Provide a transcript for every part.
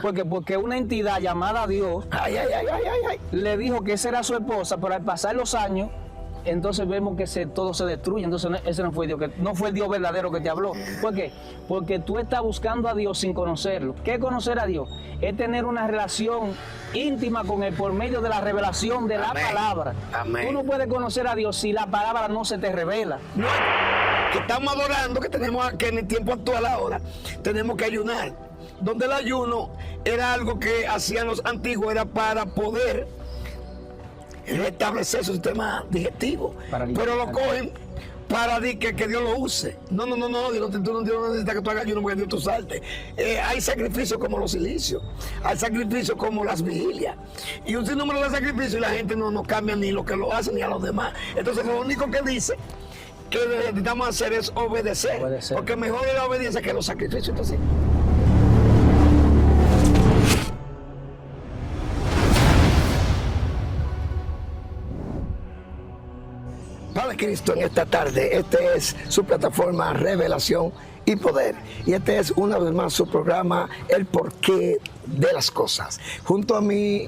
Porque una entidad llamada Dios le dijo que esa era su esposa, pero al pasar los años, entonces vemos que todo se destruye. Entonces ese no fue Dios, no fue el Dios verdadero que te habló. ¿Por qué? Porque tú estás buscando a Dios sin conocerlo. ¿Qué es conocer a Dios? Es tener una relación íntima con Él por medio de la revelación de la palabra. Amén. Tú no puedes conocer a Dios si la palabra no se te revela. No, que estamos adorando, que en el tiempo actual ahora tenemos que ayunar. Donde el ayuno era algo que hacían los antiguos, era para poder restablecer su sistema digestivo. Pero lo cogen para que Dios lo use. No, Dios no necesita que tú hagas ayuno porque Dios tú salte. Hay sacrificios como los cilicios, hay sacrificios como las vigilias, y un sinnúmero de sacrificios, y la gente no cambia ni lo que lo hace ni a los demás. Entonces lo único que dice que necesitamos hacer es obedecer. Porque mejor es la obediencia que los sacrificios. Entonces, Padre Cristo, en esta tarde, este es su plataforma Revelación y Poder. Y este es una vez más su programa El Porqué de las Cosas. Junto a mi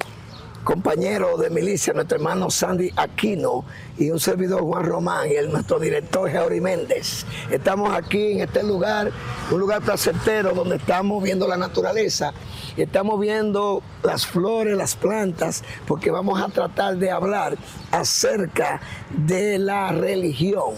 compañero de milicia, nuestro hermano Sandy Aquino, y un servidor Juan Román, y nuestro director Jauri Méndez. Estamos aquí en este lugar, un lugar placentero donde estamos viendo la naturaleza, y estamos viendo las flores, las plantas, porque vamos a tratar de hablar acerca de la religión.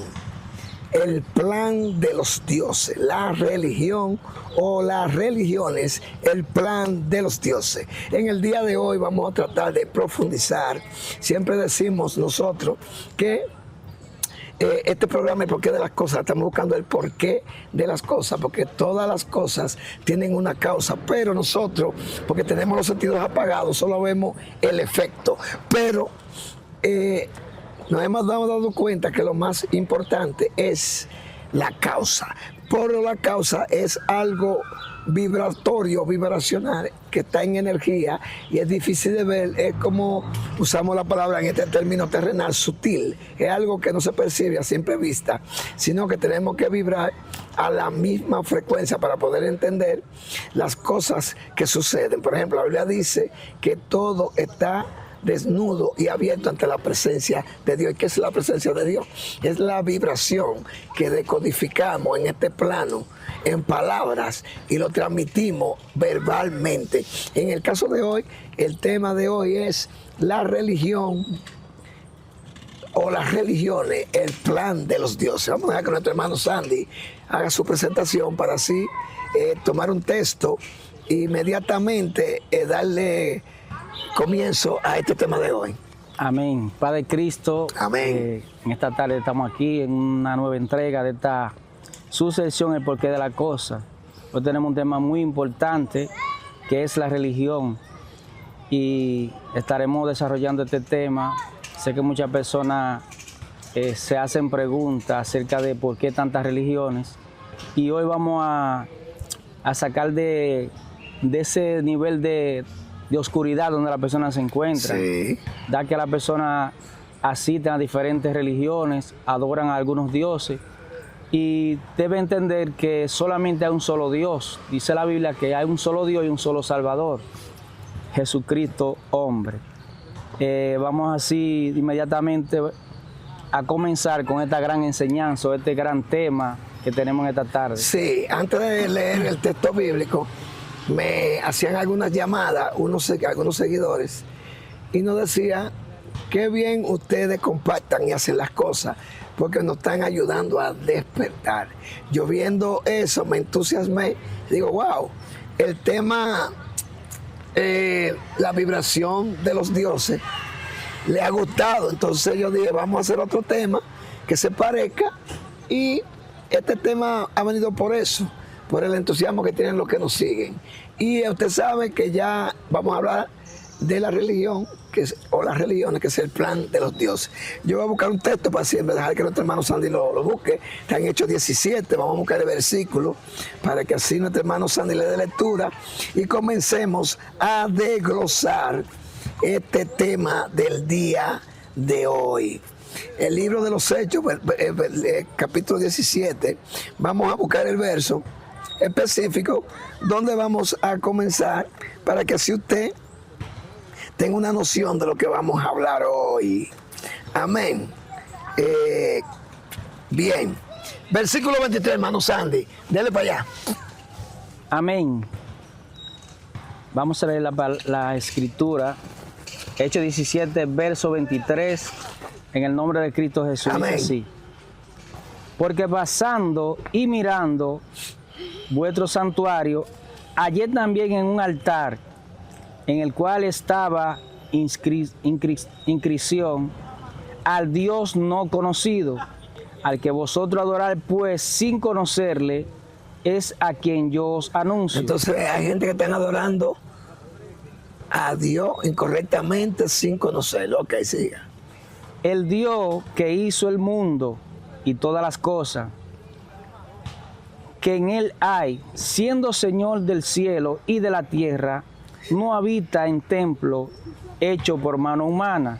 El plan de los dioses, la religión o las religiones, el plan de los dioses. En el día de hoy vamos a tratar de profundizar. Siempre decimos nosotros que este programa, el porqué de las cosas, estamos buscando el porqué de las cosas, porque todas las cosas tienen una causa, pero nosotros, porque tenemos los sentidos apagados, solo vemos el efecto. Pero nos hemos dado cuenta que lo más importante es la causa. Pero la causa es algo vibratorio, vibracional, que está en energía y es difícil de ver. Es como usamos la palabra en este término terrenal, sutil. Es algo que no se percibe a simple vista, sino que tenemos que vibrar a la misma frecuencia para poder entender las cosas que suceden. Por ejemplo, la Biblia dice que todo está desnudo y abierto ante la presencia de Dios. ¿Y qué es la presencia de Dios? Es la vibración que decodificamos en este plano en palabras y lo transmitimos verbalmente. En el caso de hoy, el tema de hoy es la religión o las religiones, el plan de los dioses. Vamos a dejar que nuestro hermano Sandy haga su presentación para así tomar un texto e inmediatamente darle comienzo a este tema de hoy. Amén. Padre Cristo, amén. En esta tarde estamos aquí en una nueva entrega de esta sucesión, el porqué de la cosa. Hoy tenemos un tema muy importante que es la religión y estaremos desarrollando este tema. Sé que muchas personas se hacen preguntas acerca de por qué tantas religiones y hoy vamos a sacar de ese nivel de oscuridad donde la persona se encuentra, sí, da que la persona asisten a diferentes religiones, adoran a algunos dioses y debe entender que solamente hay un solo Dios. Dice la Biblia que hay un solo Dios y un solo Salvador, Jesucristo hombre. Vamos así inmediatamente a comenzar con esta gran enseñanza, este gran tema que tenemos en esta tarde. Sí, antes de leer el texto bíblico, me hacían algunas llamadas algunos seguidores y nos decían qué bien ustedes compartan y hacen las cosas porque nos están ayudando a despertar. Yo viendo eso me entusiasmé, digo wow, el tema, la vibración de los dioses le ha gustado. Entonces yo dije vamos a hacer otro tema que se parezca y este tema ha venido por eso, por el entusiasmo que tienen los que nos siguen. Y usted sabe que ya vamos a hablar de la religión, o las religiones, que es el plan de los dioses. Yo voy a buscar un texto para siempre, dejar que nuestro hermano Sandy lo busque. Está en Hechos 17, vamos a buscar el versículo, para que así nuestro hermano Sandy le dé lectura y comencemos a desglosar este tema del día de hoy. El libro de los Hechos, capítulo 17, vamos a buscar el verso específico donde vamos a comenzar para que así usted tenga una noción de lo que vamos a hablar hoy. Amén. Bien. Versículo 23, hermano Sandy. Dele para allá. Amén. Vamos a leer la escritura. Hechos 17, verso 23. En el nombre de Cristo Jesús. Amén. Dice así: porque pasando y mirando vuestro santuario, hallé también en un altar, en el cual estaba inscripción al Dios no conocido, al que vosotros adoráis, pues sin conocerle, es a quien yo os anuncio. Entonces hay gente que están adorando a Dios incorrectamente sin conocerlo. Ok, siga. El Dios que hizo el mundo y todas las cosas que en él hay, siendo Señor del cielo y de la tierra, no habita en templo hecho por mano humana,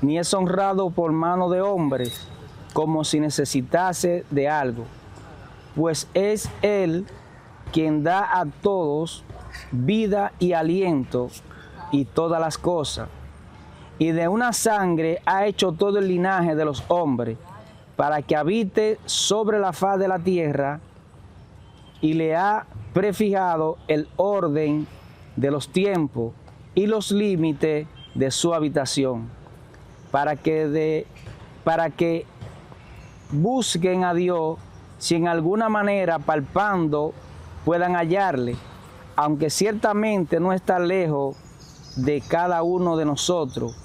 ni es honrado por mano de hombres, como si necesitase de algo, pues es Él quien da a todos vida y aliento y todas las cosas, y de una sangre ha hecho todo el linaje de los hombres, para que habite sobre la faz de la tierra, y le ha prefijado el orden de los tiempos y los límites de su habitación, para que busquen a Dios, si en alguna manera palpando puedan hallarle, aunque ciertamente no está lejos de cada uno de nosotros,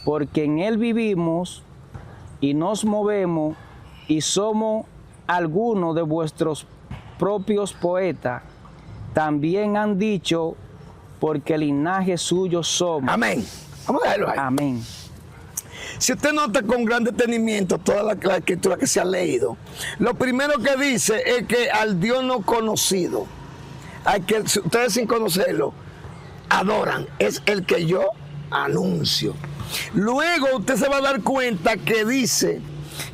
porque en Él vivimos y nos movemos y somos algunos de vuestros propios poetas. También han dicho, porque linaje suyo somos. Amén. Vamos a dejarlo ahí. Amén. Si usted nota con gran detenimiento toda la escritura que se ha leído, lo primero que dice es que al Dios no conocido, al que ustedes sin conocerlo adoran, es el que yo anuncio. Luego usted se va a dar cuenta que dice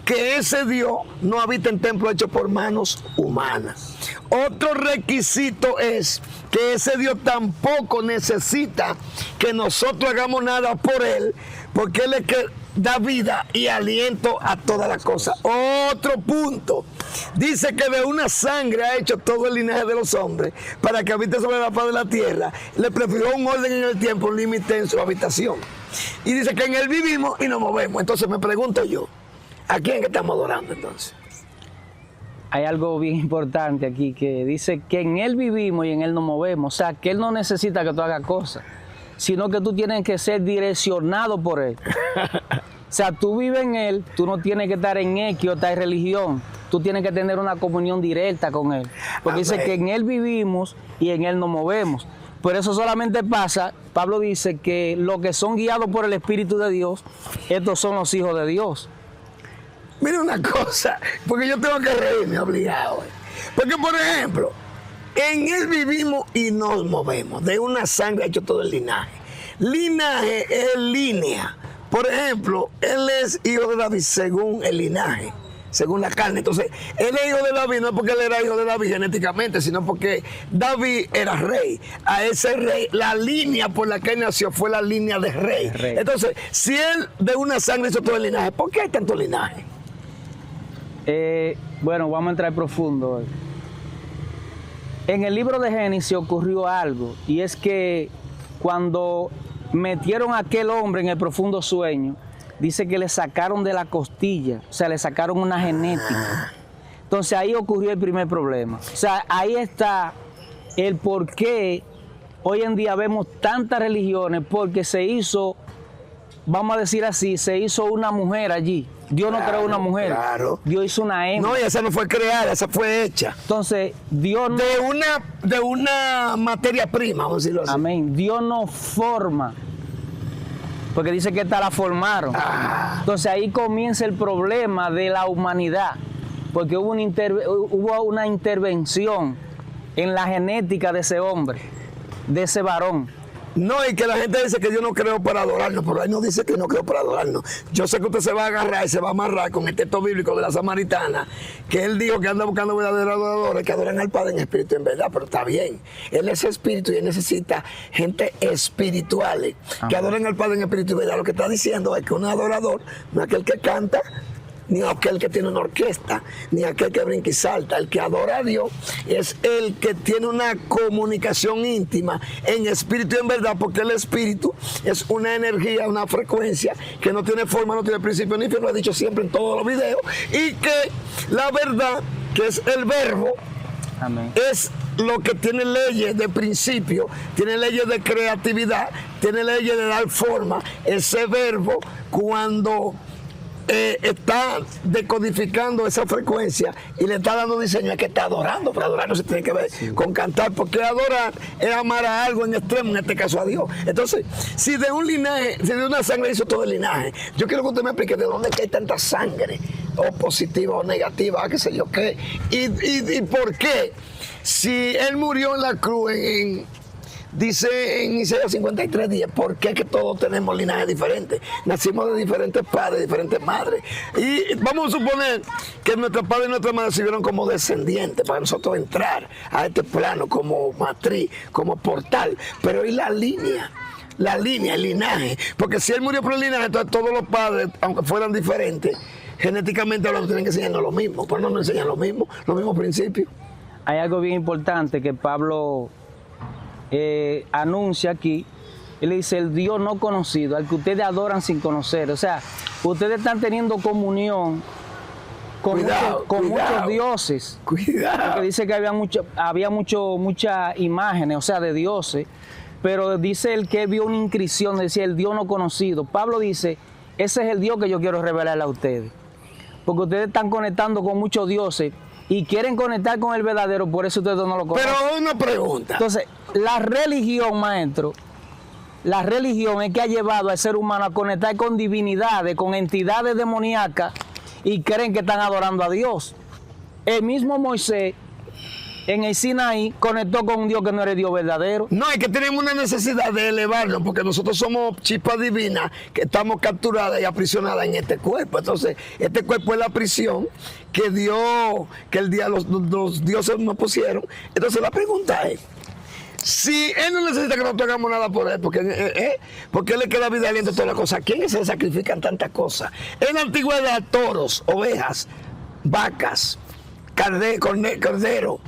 que ese Dios no habita en templo hecho por manos humanas. Otro requisito es que ese Dios tampoco necesita que nosotros hagamos nada por Él, porque Él es el que da vida y aliento a todas las cosas. Otro punto, dice que de una sangre ha hecho todo el linaje de los hombres, para que habite sobre la faz de la tierra. Le prefirió un orden en el tiempo, un límite en su habitación. Y dice que en Él vivimos y nos movemos. Entonces me pregunto yo, ¿a quién que estamos adorando entonces? Hay algo bien importante aquí que dice que en Él vivimos y en Él nos movemos. O sea, que Él no necesita que tú hagas cosas, sino que tú tienes que ser direccionado por Él. O sea, tú vives en Él, tú no tienes que estar en X o tal religión. Tú tienes que tener una comunión directa con Él. Porque dice que en Él vivimos y en Él nos movemos. Por eso solamente pasa, Pablo dice que los que son guiados por el Espíritu de Dios, estos son los hijos de Dios. Mira una cosa, porque yo tengo que reírme obligado. Porque, por ejemplo, en Él vivimos y nos movemos. De una sangre ha hecho todo el linaje. Linaje es línea. Por ejemplo, Él es hijo de David según el linaje, según la carne. Entonces, Él es hijo de David no es porque Él era hijo de David genéticamente, sino porque David era rey. A ese rey, la línea por la que Él nació fue la línea de rey. Entonces, si Él de una sangre hizo todo el linaje, ¿por qué hay tanto linaje? Bueno, vamos a entrar profundo hoy. En el libro de Génesis ocurrió algo, y es que cuando metieron a aquel hombre en el profundo sueño, dice que le sacaron de la costilla, o sea, le sacaron una genética. Entonces ahí ocurrió el primer problema. O sea, ahí está el por qué hoy en día vemos tantas religiones, porque se hizo, vamos a decir así, se hizo una mujer allí. Dios no creó una mujer, Dios hizo una hembra. No, y esa no fue creada, esa fue hecha. Entonces, Dios no... De una materia prima, vamos a decirlo así. Amén. Dios no forma, porque dice que esta la formaron. Entonces ahí comienza el problema de la humanidad, porque hubo una intervención en la genética de ese hombre, de ese varón. No, y que la gente dice que yo no creo para adorarnos, pero él no dice que no creo para adorarnos. Yo sé que usted se va a agarrar y se va a amarrar con el texto bíblico de la Samaritana, que él dijo que anda buscando verdaderos adoradores que adoran al Padre en espíritu y en verdad, pero está bien. Él es espíritu y él necesita gente espiritual, que adoren al Padre en espíritu y verdad. Lo que está diciendo es que un adorador no es aquel que canta, ni aquel que tiene una orquesta, ni aquel que brinca y salta. El que adora a Dios es el que tiene una comunicación íntima en espíritu y en verdad, porque el espíritu es una energía, una frecuencia que no tiene forma, no tiene principio ni fin, lo he dicho siempre en todos los videos, y que la verdad, que es el verbo, Amén. es lo que tiene leyes de principio, tiene leyes de creatividad, tiene leyes de dar forma. Ese verbo, cuando está decodificando esa frecuencia y le está dando diseño, es que está adorando, pero adorar no se tiene que ver con cantar, porque adorar es amar a algo en extremo, en este caso a Dios. Entonces, si de un linaje, si de una sangre hizo todo el linaje, yo quiero que usted me explique de dónde es que hay tanta sangre, o positiva o negativa, qué sé yo qué, y por qué, si él murió en la cruz dice en Isaías 53 días, ¿por qué que todos tenemos linajes diferentes? Nacimos de diferentes padres, diferentes madres. Y vamos a suponer que nuestros padres y nuestras madres sirvieron como descendientes para nosotros entrar a este plano como matriz, como portal. Pero ¿y la línea? La línea, el linaje. Porque si él murió por el linaje, entonces todos los padres, aunque fueran diferentes, genéticamente hablando, tienen que enseñarnos lo mismo. Pero no nos enseñan lo mismo, los mismos principios. Hay algo bien importante que Pablo anuncia aquí. Él dice: el Dios no conocido, al que ustedes adoran sin conocer. O sea, ustedes están teniendo comunión con muchos dioses. Cuidado. Porque dice que había muchas imágenes, o sea, de dioses. Pero dice el que vio una inscripción, decía el Dios no conocido. Pablo dice: ese es el Dios que yo quiero revelarle a ustedes. Porque ustedes están conectando con muchos dioses y quieren conectar con el verdadero, por eso ustedes no lo conocen. Pero una pregunta. Entonces, la religión, maestro, la religión es que ha llevado al ser humano a conectar con divinidades, con entidades demoníacas, y creen que están adorando a Dios. El mismo Moisés, en el Sinaí, conectó con un Dios que no era Dios verdadero. No, es que tenemos una necesidad de elevarnos, porque nosotros somos chispas divinas que estamos capturadas y aprisionadas en este cuerpo. Entonces, este cuerpo es la prisión que los dioses nos pusieron. Entonces, la pregunta es: si él no necesita que nosotros hagamos nada por él, porque él le queda vida aliento a todas las cosas, ¿quién es que se sacrifican tantas cosas? En la antigüedad, toros, ovejas, vacas, cordero,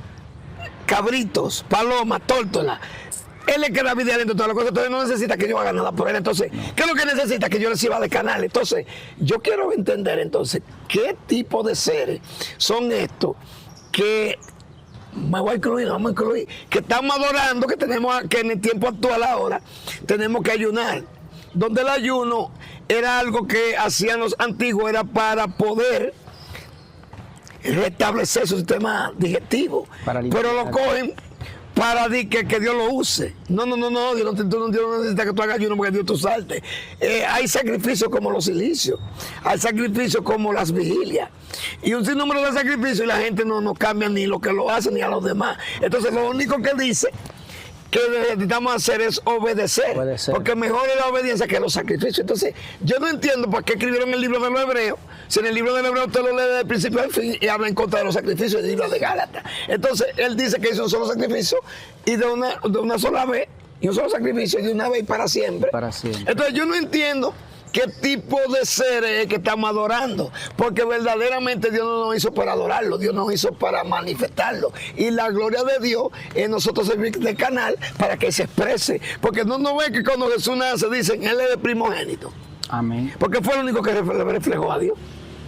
cabritos, palomas, tórtolas. Él le queda vida aliento a todas las cosas, entonces no necesita que yo haga nada por él. Entonces, ¿qué es lo que necesita? Que yo le sirva de canal. Entonces, yo quiero entender entonces qué tipo de seres son estos que vamos a incluir, que estamos adorando, que en el tiempo actual ahora tenemos que ayunar. Donde el ayuno era algo que hacían los antiguos, era para poder restablecer su sistema digestivo. Pero lo cogen para que Dios lo use. No, Dios no necesita que tú hagas ayuno porque Dios tú salte. Hay sacrificios como los cilicios, hay sacrificios como las vigilias, y un sinnúmero de sacrificios, y la gente no cambia ni lo que lo hace ni a los demás. Entonces lo único que dice que necesitamos hacer es obedecer, porque mejor es la obediencia que los sacrificios. Entonces, yo no entiendo por qué escribieron el libro de los Hebreos, si en el libro de los Hebreos usted lo lee desde el principio al fin y habla en contra de los sacrificios del libro de Gálatas. Entonces, él dice que hizo un solo sacrificio y de una sola vez, y un solo sacrificio y de una vez y para siempre. Entonces, yo no entiendo qué tipo de seres es que estamos adorando, porque verdaderamente Dios no nos hizo para adorarlo, Dios nos hizo para manifestarlo, y la gloria de Dios es nosotros servir de canal para que se exprese, porque no ve que cuando Jesús nace dicen él es el primogénito. Amén. Porque fue el único que reflejó a Dios.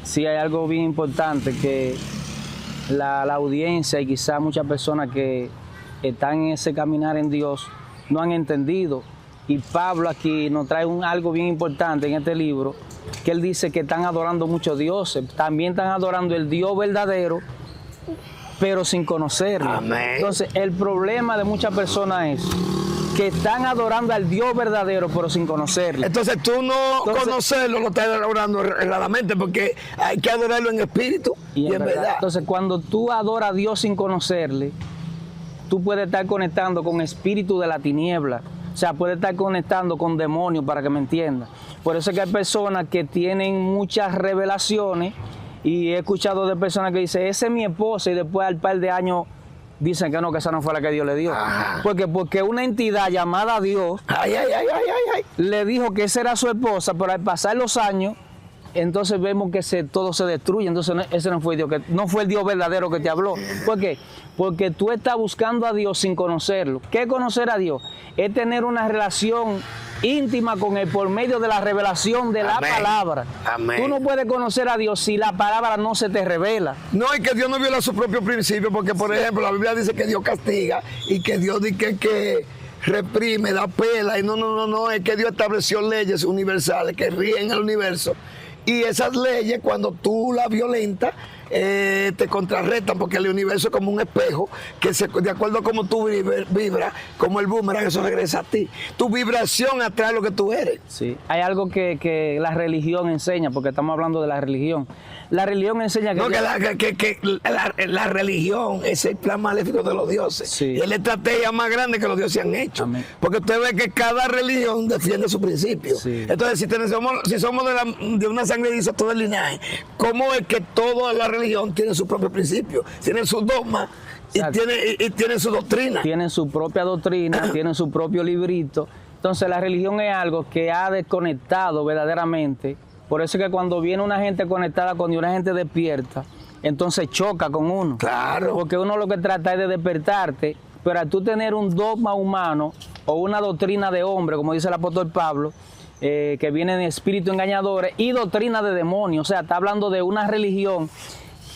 Sí, hay algo bien importante que la audiencia y quizás muchas personas que están en ese caminar en Dios no han entendido. Y Pablo aquí nos trae algo bien importante en este libro, que él dice que están adorando muchos dioses, también están adorando el Dios verdadero, pero sin conocerlo. Amén. Entonces, el problema de muchas personas es que están adorando al Dios verdadero, pero sin conocerlo. Entonces, tú no conocerlo, lo estás adorando erradamente, porque hay que adorarlo en espíritu y en verdad. Entonces, cuando tú adoras a Dios sin conocerle, tú puedes estar conectando con espíritu de la tiniebla. O sea, puede estar conectando con demonios, para que me entienda. Por eso es que hay personas que tienen muchas revelaciones, y he escuchado de personas que dicen, esa es mi esposa, y después al par de años dicen que no, que esa no fue la que Dios le dio. Porque una entidad llamada Dios le dijo que esa era su esposa, pero al pasar los años, entonces vemos que todo se destruye. Entonces ese no fue Dios, no fue el Dios verdadero que te habló. ¿Por qué? Porque tú estás buscando a Dios sin conocerlo. ¿Qué es conocer a Dios? Es tener una relación íntima con Él por medio de la revelación de la palabra. Tú no puedes conocer a Dios si la palabra no se te revela. No, y que Dios no viola su propio principio, porque por ejemplo la Biblia dice que Dios castiga y que Dios dice que reprime, da pela, y no, es que Dios estableció leyes universales que rigen el universo. Y esas leyes, cuando tú las violentas, te contrarrestan, porque el universo es como un espejo que de acuerdo a cómo tú vibras, como el boomerang, eso regresa a ti. Tu vibración atrae lo que tú eres. Sí, hay algo que la religión enseña, porque estamos hablando de la religión. La religión enseña que... No, la religión es el plan maléfico de los dioses. Sí. Y es la estrategia más grande que los dioses han hecho. Amén. Porque usted ve que cada religión defiende su principio. Sí. Entonces, si somos de una sangre de todo el linaje, ¿cómo es que toda la religión tiene su propio principio? Tiene su dogma y tiene su doctrina. Tienen su propia doctrina, tienen su propio librito. Entonces, la religión es algo que ha desconectado verdaderamente. Por eso es que cuando viene una gente conectada con Dios, una gente despierta, entonces choca con uno. Claro. Porque uno lo que trata es de despertarte, pero al tú tener un dogma humano o una doctrina de hombre, como dice el apóstol Pablo, que viene de espíritus engañadores y doctrina de demonios, o sea, está hablando de una religión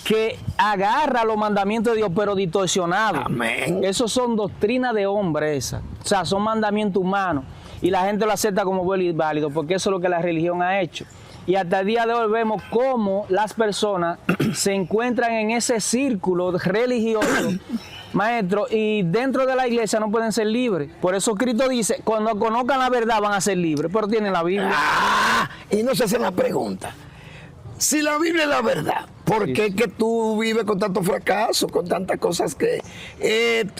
que agarra los mandamientos de Dios, pero distorsionados. Amén. Esos son doctrinas de hombre, esas. O sea, son mandamientos humanos. Y la gente lo acepta como bueno y válido, porque eso es lo que la religión ha hecho. Y hasta el día de hoy vemos cómo las personas se encuentran en ese círculo religioso, maestro, y dentro de la iglesia no pueden ser libres. Por eso Cristo dice, cuando conozcan la verdad van a ser libres, pero tienen la Biblia. Y no se hacen la pregunta. Si la Biblia es la verdad, ¿por qué es que tú vives con tanto fracaso, con tantas cosas que...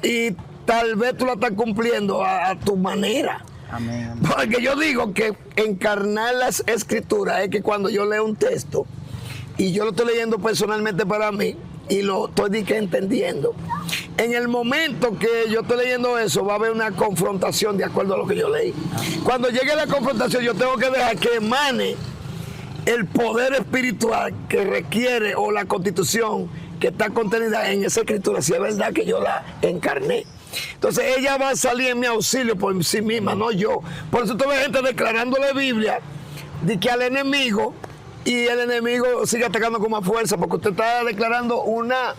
y tal vez tú la estás cumpliendo a tu manera? Amén, amén. Porque yo digo que encarnar las escrituras es que cuando yo leo un texto y yo lo estoy leyendo personalmente para mí y lo estoy entendiendo, en el momento que yo estoy leyendo eso va a haber una confrontación de acuerdo a lo que yo leí. Cuando llegue la confrontación yo tengo que dejar que emane el poder espiritual que requiere, o la constitución que está contenida en esa escritura, si es verdad que yo la encarné. Entonces ella va a salir en mi auxilio por sí misma, no yo. Por eso tú ves gente declarándole Biblia de que al enemigo, y el enemigo sigue atacando con más fuerza, porque usted está declarando una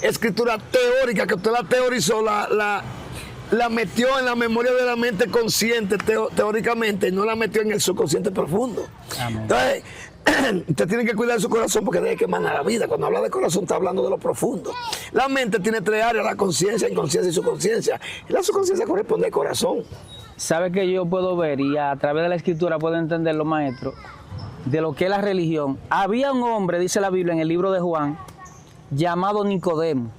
escritura teórica que usted la teorizó, la metió en la memoria de la mente consciente teóricamente, y no la metió en el subconsciente profundo. Amén. Entonces usted tiene que cuidar su corazón, porque de que emana la vida. Cuando habla de corazón está hablando de lo profundo. La mente tiene 3 áreas: la conciencia, inconsciencia y subconsciencia. Y la subconsciencia corresponde al corazón. ¿Sabe que yo puedo ver, y a través de la escritura puedo entender los maestros, de lo que es la religión? Había un hombre, dice la Biblia en el libro de Juan, llamado Nicodemo.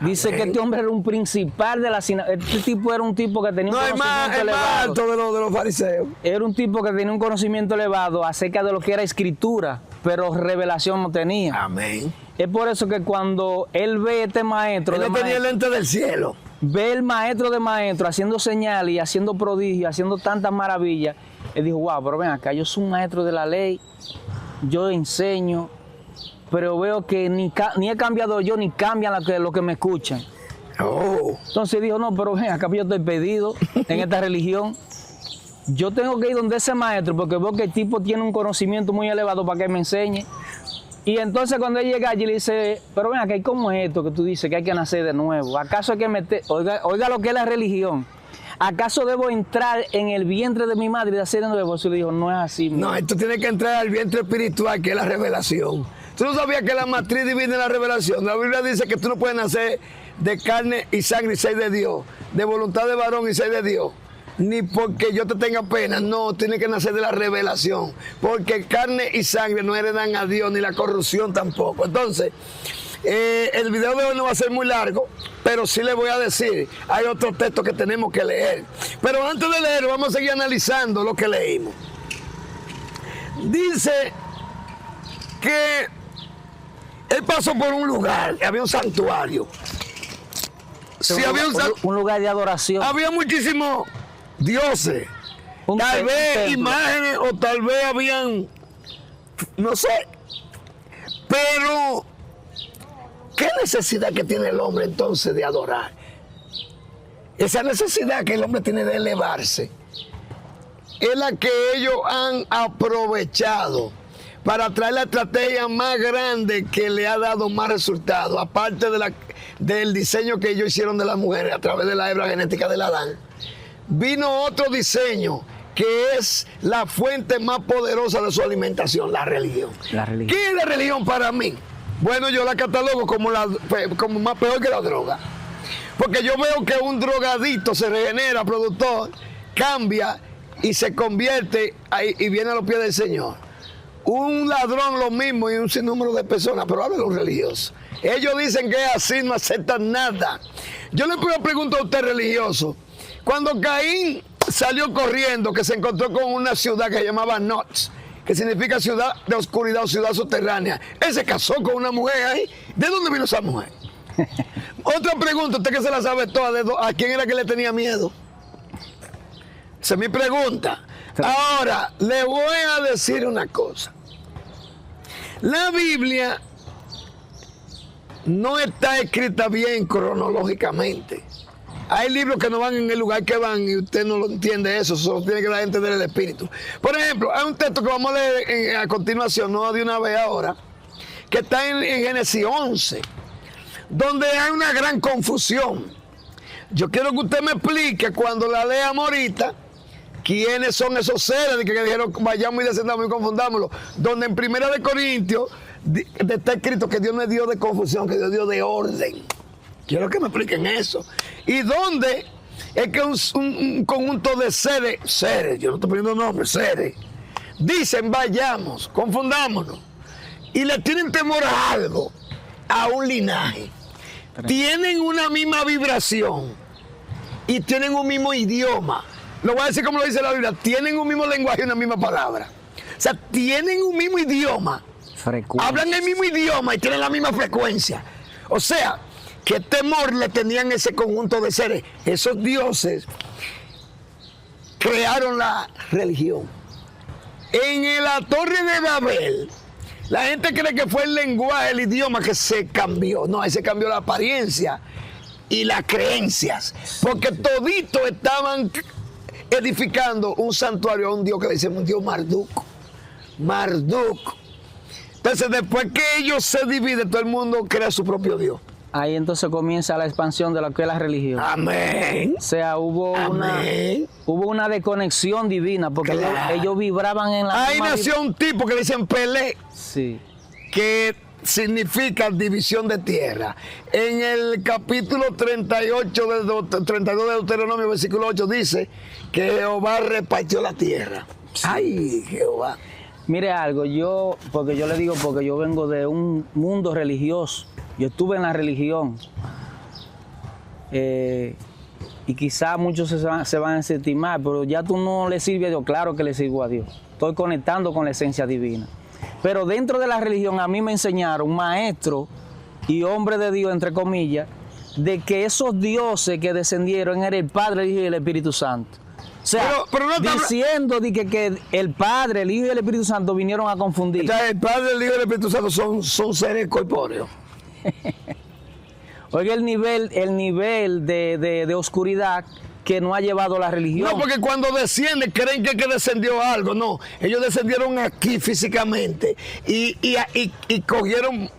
Dice que este hombre era un principal de la sinagoga. Este tipo era un tipo que tenía un conocimiento elevado. Más alto de los fariseos. Era un tipo que tenía un conocimiento elevado acerca de lo que era escritura, pero revelación no tenía. Amén. Es por eso que cuando él ve a este maestro, Él no tenía el lente del cielo. Ve el maestro de maestros haciendo señales y haciendo prodigios, haciendo tantas maravillas, él dijo, wow, pero ven acá, yo soy un maestro de la ley, yo enseño, pero veo que ni he cambiado yo, ni cambian lo que me escuchan. Oh. Entonces dijo, no, pero ven acá, yo estoy pedido en esta religión. Yo tengo que ir donde ese maestro, porque veo que el tipo tiene un conocimiento muy elevado para que me enseñe. Y entonces cuando él llega allí le dice, pero ven acá, ¿cómo es esto que tú dices que hay que nacer de nuevo? ¿Acaso hay que meter, oiga lo que es la religión? ¿Acaso debo entrar en el vientre de mi madre y nacer de nuevo? Eso le dijo, no es así. No, tú tienes que entrar al vientre espiritual, que es la revelación. ¿Tú no sabías que la matriz divina es la revelación? La Biblia dice que tú no puedes nacer de carne y sangre y ser de Dios, de voluntad de varón y ser de Dios. Ni porque yo te tenga pena, no, tiene que nacer de la revelación, porque carne y sangre no heredan a Dios, ni la corrupción tampoco. Entonces, El video de hoy no va a ser muy largo, pero sí les voy a decir, hay otros textos que tenemos que leer. Pero antes de leer, vamos a seguir analizando lo que leímos. Dice que él pasó por un lugar, había un santuario. Sí, había un lugar de adoración. Había muchísimos dioses. Tal vez imágenes o tal vez habían, no sé. Pero, ¿qué necesidad que tiene el hombre entonces de adorar? Esa necesidad que el hombre tiene de elevarse es la que ellos han aprovechado para traer la estrategia más grande que le ha dado más resultados, aparte del diseño que ellos hicieron de las mujeres a través de la hebra genética del Adán. Vino otro diseño que es la fuente más poderosa de su alimentación, la religión. ¿Qué es la religión para mí? Bueno, yo la catalogo como más peor que la droga. Porque yo veo que un drogadito se regenera, productor, cambia y se convierte y viene a los pies del Señor. Un ladrón lo mismo y un sinnúmero de personas, pero habla de los religiosos. Ellos dicen que es así, no aceptan nada. Yo le pregunto a usted religioso, cuando Caín salió corriendo, que se encontró con una ciudad que se llamaba Nox, que significa ciudad de oscuridad o ciudad subterránea, él se casó con una mujer ahí. ¿De dónde vino esa mujer? Otra pregunta, usted que se la sabe toda, ¿a quién era que le tenía miedo? Esa es mi pregunta. Ahora, le voy a decir una cosa. La Biblia no está escrita bien cronológicamente. Hay libros que no van en el lugar que van y usted no lo entiende eso, solo tiene que la gente del Espíritu. Por ejemplo, hay un texto que vamos a leer a continuación, no de una vez ahora, que está en Génesis 11, donde hay una gran confusión. Yo quiero que usted me explique cuando la leamos ahorita, quiénes son esos seres que dijeron vayamos y descendamos y confundámoslo. Donde en 1 Corintios está escrito que Dios no es Dios de confusión, que Dios es Dios de orden. Quiero que me expliquen eso. Y dónde es que un conjunto de seres, yo no estoy poniendo nombres, seres, dicen vayamos, confundámonos. Y le tienen temor a algo, a un linaje. Tienen una misma vibración y tienen un mismo idioma. Lo voy a decir como lo dice la Biblia, tienen un mismo lenguaje y una misma palabra. O sea, tienen un mismo idioma, hablan el mismo idioma y tienen la misma frecuencia. O sea, ¿qué temor le tenían ese conjunto de seres? Esos dioses crearon la religión. En la Torre de Babel, la gente cree que fue el lenguaje, el idioma que se cambió. No, ahí se cambió la apariencia y las creencias. Porque toditos estaban edificando un santuario a un dios que le decimos un dios Marduk. Marduk. Entonces, después que ellos se dividen, todo el mundo crea su propio dios. Ahí entonces comienza la expansión de lo que es la religión. Amén. O sea, hubo una desconexión divina, porque ellos vibraban en la Ahí nació un tipo que le dicen Pelé. Sí. Que significa división de tierra. En el capítulo 32 de Deuteronomio, versículo 8, dice que Jehová repartió la tierra. Sí. Ay, Jehová. Mire algo, porque yo le digo, porque yo vengo de un mundo religioso. Yo estuve en la religión. Y quizás muchos se van a sentir mal, pero ya tú no le sirves a Dios. Claro que le sirvo a Dios. Estoy conectando con la esencia divina. Pero dentro de la religión a mí me enseñaron maestros y hombres de Dios, entre comillas, de que esos dioses que descendieron eran el Padre, el Hijo y el Espíritu Santo. O sea, pero no diciendo de que el Padre, el Hijo y el Espíritu Santo vinieron a confundir. O sea, el Padre, el Hijo y el Espíritu Santo son seres corpóreos. Oiga el nivel de oscuridad que no ha llevado la religión. No, porque cuando desciende creen que descendió algo. No, ellos descendieron aquí físicamente y cogieron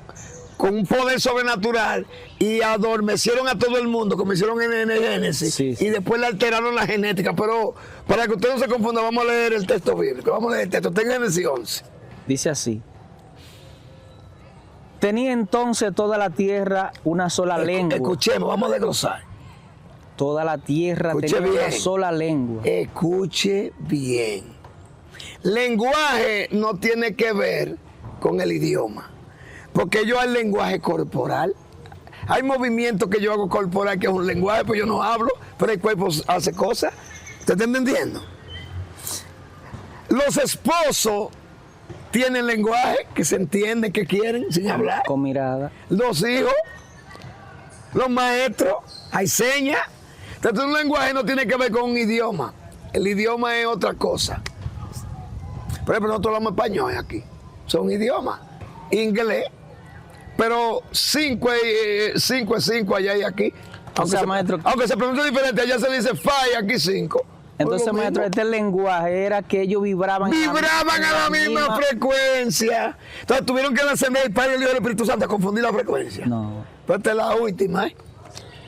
con un poder sobrenatural y adormecieron a todo el mundo, como hicieron en el Génesis, sí. Y después le alteraron la genética. Pero para que usted no se confunda, vamos a leer el texto bíblico. Vamos a leer el texto. Está en Génesis 11. Dice así: tenía entonces toda la tierra una sola lengua. Escuchemos, vamos a desglosar. Toda la tierra tenía una sola lengua. Escuche bien. Lenguaje no tiene que ver con el idioma. Porque yo hay lenguaje corporal. Hay movimientos que yo hago corporal que es un lenguaje, pues yo no hablo, pero el cuerpo hace cosas. ¿Te está entendiendo? Los esposos tienen lenguaje que se entiende, que quieren, sin hablar. Con mirada. Los hijos, los maestros, hay señas. Entonces un lenguaje no tiene que ver con un idioma. El idioma es otra cosa. Por ejemplo, nosotros hablamos español aquí. Son idiomas. Inglés. Pero 5 es 5 allá y aquí. Aunque se pronuncia diferente, allá se dice 5 y aquí 5. Entonces, maestro, este lenguaje era que ellos vibraban a la misma frecuencia. Entonces tuvieron que descender el Padre, el Hijo y el Espíritu Santo a confundir la frecuencia. No. Pues esta es la última, ¿eh?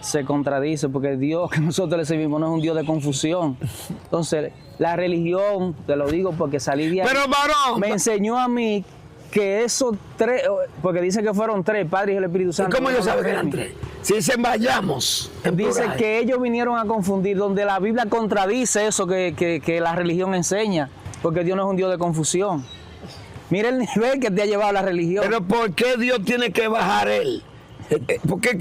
Se contradice porque el Dios que nosotros le servimos no es un Dios de confusión. Entonces, la religión, te lo digo porque salí de ahí, pero varón, me enseñó a mí que esos 3, porque dice que fueron 3, Padre y el Espíritu Santo. ¿Y cómo yo sabía que eran 3? Si dicen vayamos. Dice que ellos vinieron a confundir, donde la Biblia contradice eso que la religión enseña, porque Dios no es un Dios de confusión. Mira el nivel que te ha llevado la religión. Pero ¿por qué Dios tiene que bajar él? Porque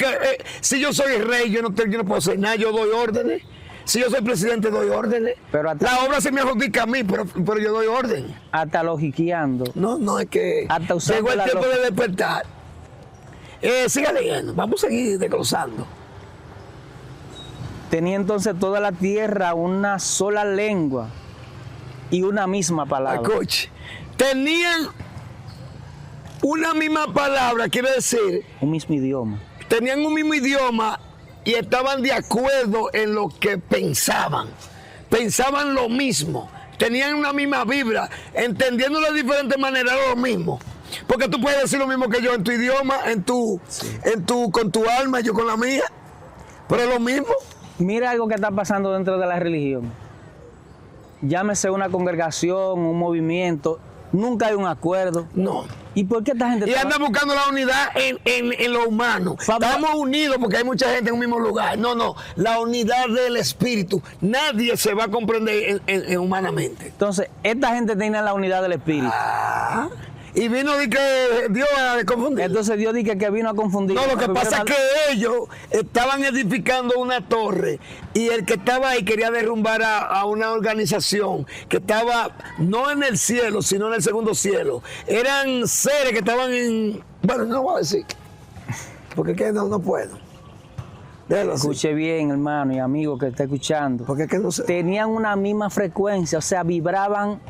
si yo soy rey, yo no puedo hacer nada, yo doy órdenes. Si yo soy presidente, doy órdenes. Pero la obra se me adjudica a mí, pero yo doy orden. Hasta logiqueando. No, es que hasta llegó el tiempo de despertar. Siga leyendo, vamos a seguir desglosando. Tenía entonces toda la tierra una sola lengua y una misma palabra. Escuche, tenían una misma palabra, quiere decir... Un mismo idioma. Tenían un mismo idioma y estaban de acuerdo en lo que pensaban. Pensaban lo mismo. Tenían una misma vibra. Entendiendo de diferentes maneras lo mismo. Porque tú puedes decir lo mismo que yo en tu idioma, con tu alma, yo con la mía. Pero es lo mismo. Mira algo que está pasando dentro de la religión. Llámese una congregación, un movimiento. Nunca hay un acuerdo. No. ¿Y por qué esta gente y anda buscando la unidad en lo humano? Estamos unidos porque hay mucha gente en un mismo lugar. No, la unidad del espíritu. Nadie se va a comprender humanamente. Entonces, esta gente tiene la unidad del espíritu. Y vino de que Dios a confundir. Entonces Dios dice que vino a confundir. No, lo que pasa es que ellos estaban edificando una torre y el que estaba ahí quería derrumbar a una organización que estaba no en el cielo, sino en el segundo cielo. Eran seres que estaban en... Bueno, no voy a decir, porque es que no puedo. Escuche bien, hermano y amigo que está escuchando. Porque es que no sé. Tenían una misma frecuencia, o sea, vibraban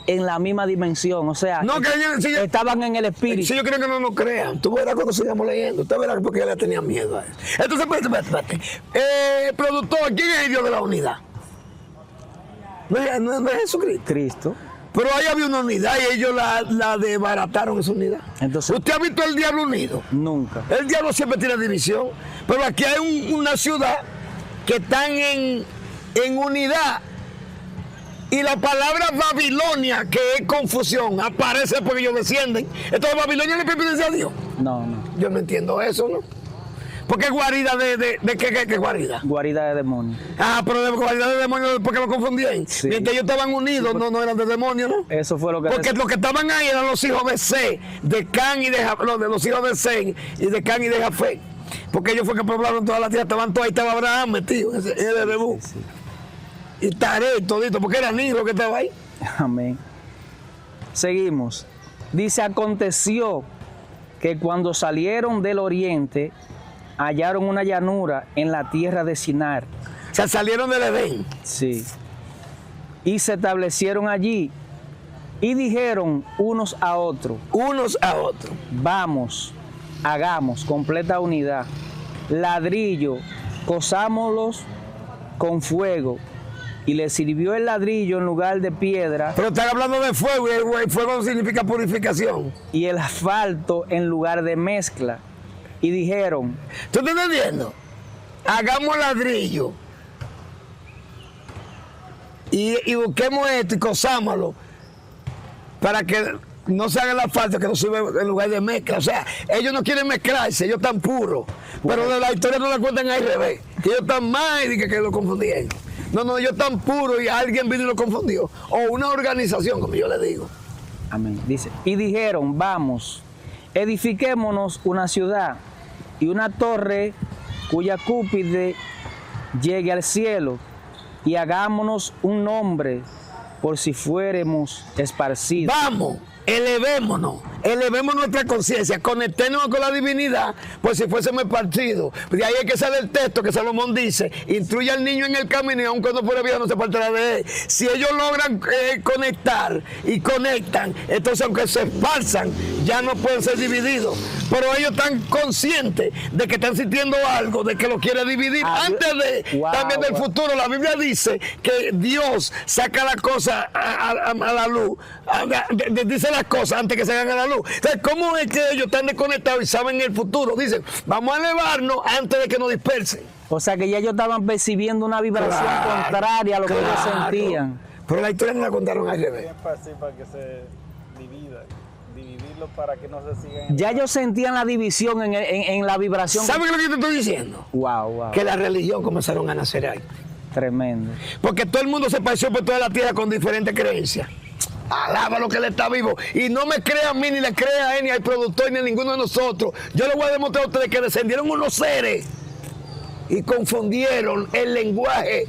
en la misma dimensión, o sea, no, estaban en el espíritu. Si yo creo que no nos crean, tú verás cuando sigamos leyendo, usted verá porque ella tenía miedo a eso. Entonces, espérate. Productor, ¿quién es el Dios de la unidad? No es Jesucristo. Cristo. Pero ahí había una unidad y ellos la desbarataron esa unidad. Entonces, ¿usted ha visto el diablo unido? Nunca. El diablo siempre tiene división, pero aquí hay una ciudad que están en unidad. Y la palabra Babilonia, que es confusión, aparece porque ellos descienden. Entonces, ¿Babilonia le pertenece a Dios? No. Yo no entiendo eso, ¿no? Porque guarida ¿de qué guarida? Guarida de demonios. Pero de guarida de demonios, porque lo confundían. Sí. Mientras ellos estaban unidos, no eran de demonios, ¿no? Eso fue lo que... Porque los que estaban ahí eran los hijos de Se, de Can y de Jafet, los hijos de Sem y de Can y de Jafet. Porque ellos fue que poblaron toda la tierra, estaban todos ahí, estaba Abraham metido, en el Rebú. Sí. Y Taré y todito, porque era negro que estaba ahí. Amén. Seguimos. Dice, aconteció que cuando salieron del oriente, hallaron una llanura en la tierra de Sinar. O sea, salieron del Edén. Sí. Y se establecieron allí y dijeron unos a otros. Vamos, hagamos completa unidad. Ladrillo, cosámoslos con fuego. Y le sirvió el ladrillo en lugar de piedra. Pero están hablando de fuego, y el fuego significa purificación. Y el asfalto en lugar de mezcla. Y dijeron... ¿Tú estás entendiendo? Hagamos ladrillo. Y busquemos esto y cosámoslo. Para que no se haga el asfalto, que no sirve en lugar de mezcla. O sea, ellos no quieren mezclarse, ellos están puros. Pero de la historia no la cuentan al revés. Que ellos están mal y que lo confundieron. No, ellos están puros y alguien vino y lo confundió. O una organización, como yo le digo. Amén. Dice, y dijeron, vamos, edifiquémonos una ciudad y una torre cuya cúspide llegue al cielo, y hagámonos un nombre por si fuéramos esparcidos. Vamos, elevemos nuestra conciencia, conectémonos con la divinidad, pues si fuésemos partidos. De ahí es que sale el texto que Salomón dice: instruye al niño en el camino y aun cuando fuere viejo no se apartará de él. Si ellos logran conectar y conectan, entonces aunque se esparzan, ya no pueden ser divididos. Pero ellos están conscientes de que están sintiendo algo, de que lo quiere dividir. Antes de también del futuro, la Biblia dice que Dios saca las cosas a la luz, dice las cosas antes que se hagan a la luz. Entonces, ¿cómo es que ellos están desconectados y saben el futuro? Dicen, vamos a elevarnos antes de que nos dispersen. O sea que ya ellos estaban percibiendo una vibración contraria a lo que ellos sentían. Pero la historia no la contaron al revés. Para que se divida, dividirlo para que no se sigan. Ya ellos sentían la división en la vibración. ¿Sabes lo que yo te estoy diciendo? Wow. Que la religión comenzaron a nacer ahí. Tremendo. Porque todo el mundo se paseó por toda la tierra con diferentes creencias. Alaba lo que él está vivo. Y no me crea a mí, ni le crea a él, ni al productor, ni a ninguno de nosotros. Yo les voy a demostrar a ustedes que descendieron unos seres y confundieron el lenguaje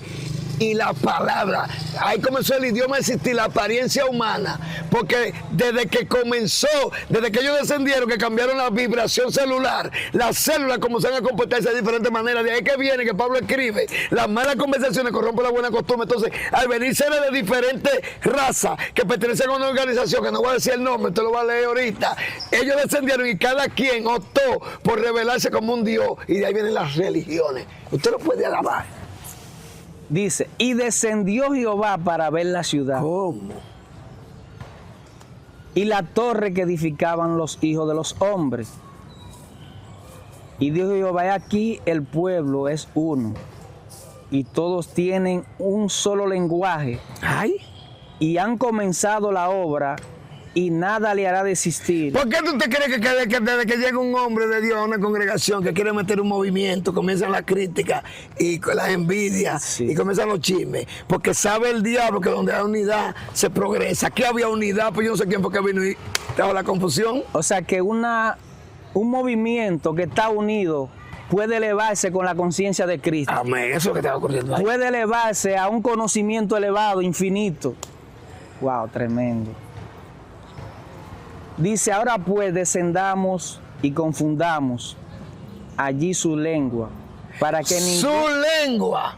y la palabra. Ahí comenzó el idioma a existir, la apariencia humana, porque desde que comenzó, desde que ellos descendieron, que cambiaron la vibración celular, las células comenzaron a comportarse de diferentes maneras. De ahí que viene que Pablo escribe: las malas conversaciones corrompen la buena costumbre. Entonces, al venir seres de diferentes razas que pertenecen a una organización, que no voy a decir el nombre, te lo voy a leer ahorita, ellos descendieron y cada quien optó por revelarse como un Dios, y de ahí vienen las religiones. Usted lo puede alabar. Dice, y descendió Jehová para ver la ciudad. ¿Cómo? Y la torre que edificaban los hijos de los hombres. Y dijo Jehová: he aquí el pueblo es uno, y todos tienen un solo lenguaje. Ay. Y han comenzado la obra, y nada le hará desistir. ¿Por qué tú te crees que desde que llega un hombre de Dios a una congregación que quiere meter un movimiento, comienzan las críticas y las envidias, sí, y comienzan los chismes? Porque sabe el diablo que donde hay unidad se progresa. Aquí había unidad, pues yo no sé quién fue que vino y trajo la confusión. O sea que un movimiento que está unido puede elevarse con la conciencia de Cristo. Amén, eso es lo que estaba ocurriendo ahí. Puede elevarse a un conocimiento elevado, infinito. Wow, tremendo. Dice: ahora pues descendamos y confundamos allí su lengua, para que su lengua,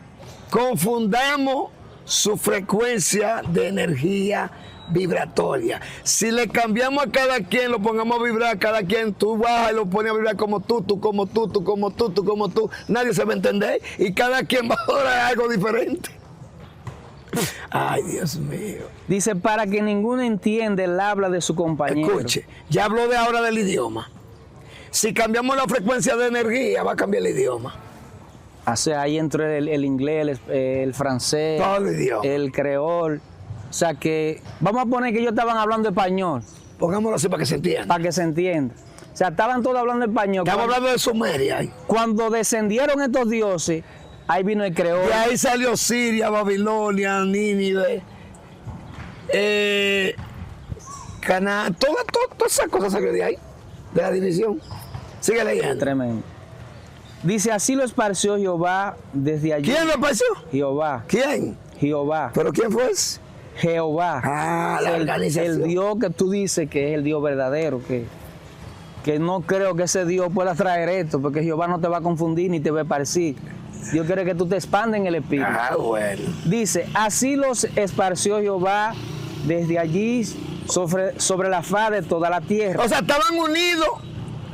confundamos su frecuencia de energía vibratoria. Si le cambiamos a cada quien, lo pongamos a vibrar, cada quien, tú bajas y lo pones a vibrar como tú como tú, tú como tú, tú como tú, nadie se va a entender, y cada quien va a orar algo diferente. Ay, Dios mío. Dice: para que ninguno entienda el habla de su compañero. Escuche, ya habló de ahora del idioma. Si cambiamos la frecuencia de energía, va a cambiar el idioma. O sea, ahí entró el inglés, el francés, todo el idioma, el creol. O sea que, vamos a poner que ellos estaban hablando español. Pongámoslo así para que se entienda. Para que se entienda. O sea, estaban todos hablando español. Estamos hablando de Sumeria ahí. Cuando descendieron estos dioses, ahí vino el creol. Y ahí salió Siria, Babilonia, Nínive, Canaán, todas esas cosas salieron de ahí, de la división. Sigue leyendo. Tremendo. Dice: así lo esparció Jehová desde allí. ¿Quién lo esparció? Jehová. ¿Quién? Jehová. ¿Pero quién fue ese? Jehová. Ah, la organización. El Dios que tú dices que es el Dios verdadero, que no creo que ese Dios pueda traer esto, porque Jehová no te va a confundir ni te va a esparcir. Dios quiere que tú te expandas en el espíritu. Ah, bueno. Dice: así los esparció Jehová desde allí sobre la faz de toda la tierra. O sea, estaban unidos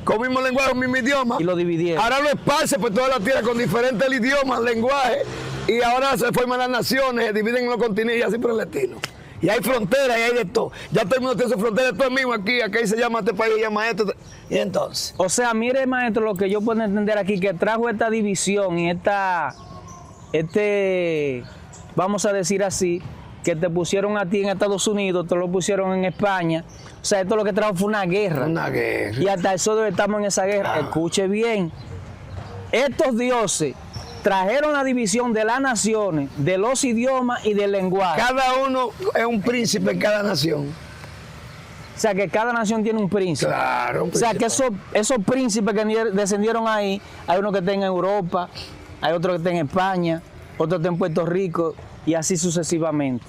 con el mismo lenguaje, con el mismo idioma. Y lo dividieron. Ahora lo esparce por toda la tierra con diferentes idiomas, lenguajes. Y ahora se forman las naciones, se dividen en los continentes y así por el estilo. Y hay fronteras y hay de todo. Ya todo el mundo tiene su frontera, todo el mismo aquí se llama este país, se llama esto. Y entonces. O sea, mire, maestro, lo que yo puedo entender aquí, que trajo esta división y vamos a decir así, que te pusieron a ti en Estados Unidos, te lo pusieron en España. O sea, esto lo que trajo fue una guerra. Una guerra. Y hasta eso estamos en esa guerra. Escuche bien. Estos dioses trajeron la división de las naciones, de los idiomas y del lenguaje. Cada uno es un príncipe en cada nación. O sea, que cada nación tiene un príncipe. Claro, un O sea, que príncipe. esos príncipes que descendieron ahí, hay uno que está en Europa, hay otro que está en España, otro está en Puerto Rico, y así sucesivamente.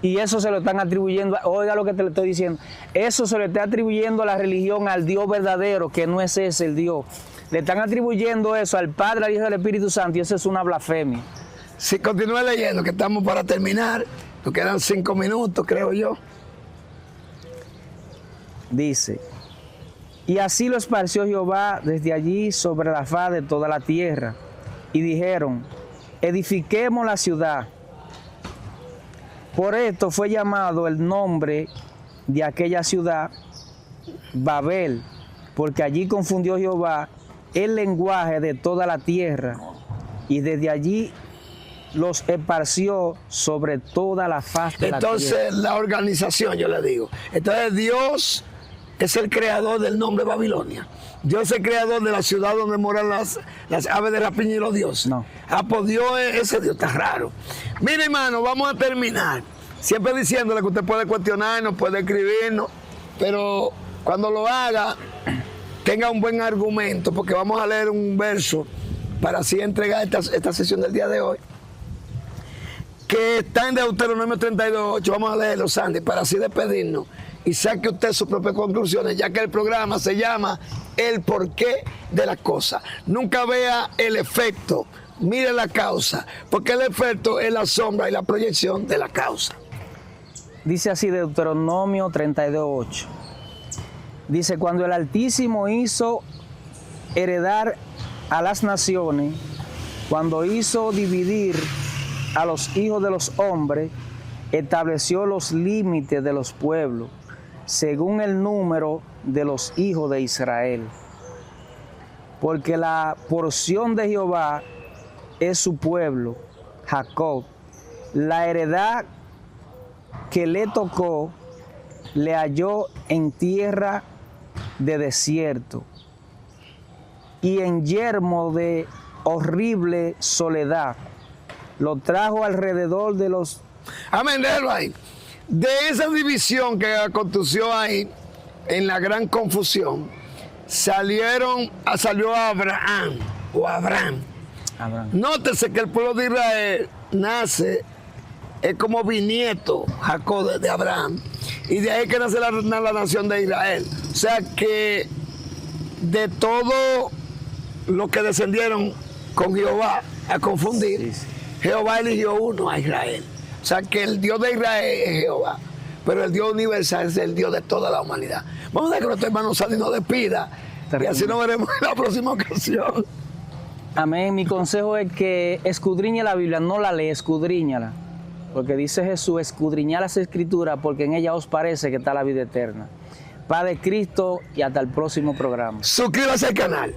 Y eso se lo están atribuyendo, oiga lo que te le estoy diciendo, eso se le está atribuyendo a la religión, al Dios verdadero, que no es ese el Dios. Le están atribuyendo eso al Padre, al Hijo y al Espíritu Santo, y eso es una blasfemia. Si continúa leyendo, que estamos para terminar, nos quedan 5 minutos, creo yo. Dice, y así lo esparció Jehová desde allí sobre la faz de toda la tierra. Y dijeron, edifiquemos la ciudad. Por esto fue llamado el nombre de aquella ciudad Babel, porque allí confundió Jehová el lenguaje de toda la tierra, y desde allí los esparció sobre toda la faz de la tierra. Entonces, la organización, yo le digo. Entonces, Dios es el creador del nombre Babilonia. Dios es el creador de la ciudad donde moran las aves de rapiña y los dioses. No. Ah, pues Dios, ese Dios está raro. Mire, hermano, vamos a terminar. Siempre diciéndole que usted puede cuestionarnos, puede escribirnos, pero cuando lo haga, tenga un buen argumento, porque vamos a leer un verso para así entregar esta sesión del día de hoy, que está en Deuteronomio 32:8. Vamos a leerlo, Sandy, para así despedirnos y saque usted sus propias conclusiones, ya que el programa se llama El porqué de las cosas. Nunca vea el efecto, mire la causa, porque el efecto es la sombra y la proyección de la causa. Dice así Deuteronomio 32:8. Dice, cuando el Altísimo hizo heredar a las naciones, cuando hizo dividir a los hijos de los hombres, estableció los límites de los pueblos, según el número de los hijos de Israel. Porque la porción de Jehová es su pueblo, Jacob. La heredad que le tocó, le halló en tierra de desierto y en yermo de horrible soledad. Lo trajo alrededor de los... Amén, déjalo ahí. De esa división que aconteció ahí, en la gran confusión, salió Abraham. Nótese que el pueblo de Israel nace, es como bisnieto, Jacob de Abraham, y de ahí que nace la nación de Israel. O sea que de todo lo que descendieron con Jehová a confundir, Jehová eligió uno, a Israel. O sea que el Dios de Israel es Jehová, pero el Dios universal es el Dios de toda la humanidad. Vamos a dejar que nuestro hermano Sandy nos despida, y así nos veremos en la próxima ocasión. Amén. Mi consejo es que escudriñe la Biblia, no la lee, escudriñala. Porque dice Jesús, escudriñad las Escrituras, porque en ellas os parece que está la vida eterna. Padre Cristo, y hasta el próximo programa. Suscríbase al canal.